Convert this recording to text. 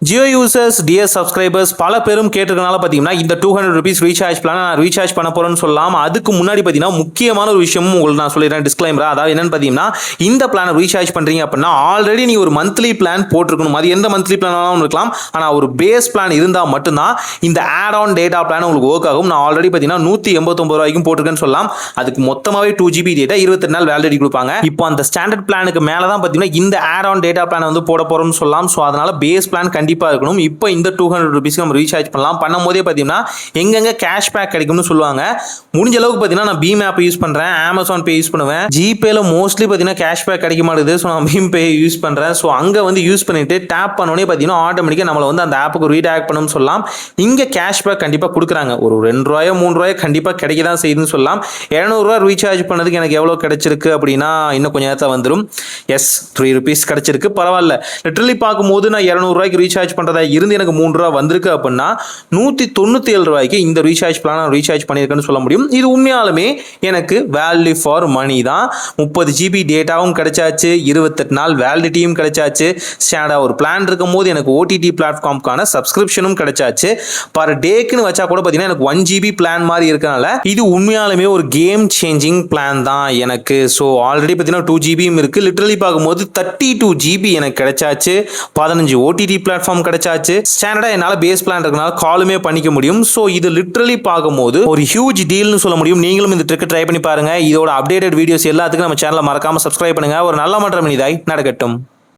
Jio users DS subscribers பல பேரும் கேட்டிருக்கனால பார்த்தீங்கன்னா இந்த 200 rupees ரீசார்ஜ் பிளான் நான் ரீசார்ஜ் பண்ண போறேன்னு சொல்லலாம். அதுக்கு முன்னாடி பார்த்தீங்கன்னா முக்கியமான ஒரு விஷயமும் உங்களுக்கு நான் சொல்லிடுறேன் டிஸ்க்ளைமரா. அதாவது என்னன்னு பார்த்தீங்கன்னா இந்த பிளானை ரீசார்ஜ் பண்றீங்க அப்படின்னா ஆல்ரெடி நீ ஒரு மந்த்லி பிளான் போட்டிருக்கணும். அது எந்த மந்த்லி பிளானாலும் இருக்கலாம். ஆனால் ஒரு பேஸ் பிளான் இருந்தால் மட்டும்தான் இந்த ஆட் ஆன் டேட்டா பிளான் உங்களுக்கு ஒர்க் ஆகும். நான் ஆல்ரெடி பார்த்தீங்கன்னா 189 ரூபாய்க்கும் போட்டிருக்கேன்னு சொல்லலாம். அதுக்கு மொத்தமாகவே 2 GB டேட்டா 28 நாள் வேலிடிட்டி கொடுப்பாங்க. இப்போ அந்த ஸ்டாண்டர்ட் பிளானுக்கு மேலே தான் பார்த்தீங்கன்னா இந்த ஆட் ஆன் டேட்டா பிளான் வந்து போட போறோம்னு சொல்லலாம். ஸோ அதனால பேஸ் பிளான் கண்டிப்பா இருக்கணும். இப்போ இந்த 200 rupees நம்ம ரீசார்ஜ் பண்ணலாம். பண்ணும்போதே பார்த்தீங்கன்னா எங்கெங்க கேஷ்பேக் கிடைக்கும்னு சொல்லுவாங்க. முடிஞ்ச அளவுக்கு பார்த்தீங்கன்னா நான் பீம் ஆப் யூஸ் பண்றேன், அமேசான் பே யூஸ் பண்ணுவேன். ஜிபேல மோஸ்ட்லி பார்த்தீங்கன்னா கேஷ்பேக் கிடைக்க மாட்டேது. ஸோ நான் பீம் பே யூஸ் பண்றேன். ஸோ அங்கே வந்து யூஸ் பண்ணிட்டு டேப் பண்ணோடனே பார்த்தீங்கன்னா ஆட்டோமேட்டிக்காக நம்மளை வந்து அந்த ஆப்புக்கு ரீடாக்ட் பண்ணணும்னு சொல்லலாம். இங்கே கேஷ்பேக் கண்டிப்பாக கொடுக்குறாங்க. ஒரு 2 ரூபாயோ 3 ரூபாயோ கண்டிப்பாக கிடைக்க தான் செய்யுதுன்னு சொல்லலாம். 200 ரூபா ரீசார்ஜ் பண்ணதுக்கு எனக்கு எவ்வளோ கிடைச்சிருக்கு அப்படின்னா இன்னும் கொஞ்சம் நேரத்தில் வந்துடும். எஸ் 3 rupees கிடைச்சிருக்கு, பரவாயில்ல. லிட்டரலி பார்க்கும்போது நான் 200 ரூபாய்க்கு ரீசார்ஜ் பண்ணுறதா இருந்து எனக்கு 3 ரூபா வந்திருக்கு அப்படின்னா 197 ரூபாய்க்கு இந்த ரீசார்ஜ் பிளான் நான் ரீசார்ஜ் பண்ணியிருக்கேன்னு சொல்ல முடியும். இது உண்மையாலுமே எனக்கு வேல்யூ ஃபார் மணி தான். 30 GB டேட்டாவும் கிடைச்சாச்சு, 28 நாள் வேலிடிட்டியும் கிடைச்சாச்சு. ஸ்டாண்டர்டாக ஒரு பிளான் இருக்கும் போது எனக்கு ஓடிடி பிளாட்ஃபார்முக்கான சப்ஸ்கிரிப்ஷனும் கிடைச்சாச்சு. பர் டேக்குன்னு வச்சா கூட பார்த்தீங்கன்னா எனக்கு 1 GB பிளான் மாதிரி இருக்கனால இது உண்மையாலுமே ஒரு கேம் சேஞ்சிங் பிளான் தான் எனக்கு. ஸோ ஆல்ரெடி பார்த்தீங்கன்னா 2 GB இருக்கு. லிட்டரலி பார்க்கும்போது 32 GB எனக்கு கிடைச்சாச்சு. 15 ஓடிடி பிளாட்ஃபார்ம் கிடைச்சாச்சு. ஸ்டாண்டர்டா என்னால் பேஸ் பிளான் இருக்கனால காலுமே பண்ணிக்க முடியும். ஸோ இது லிட்டரலி பார்க்கும்போது ஒரு ஹியூஜ் டீல்னு சொல்ல முடியும். நீங்களும் இந்த ட்ரிக் ட்ரை பண்ணி பாருங்க. இதோட அப்டேட்டட் வீடியோஸ் எல்லாத்துக்கும் நம்ம சேனலை மறக்காம சப்ஸ்கிரைப் பண்ணுங்க. ஒரு நல்ல மாற்றம் இனிதாய் நடக்கட்டும்.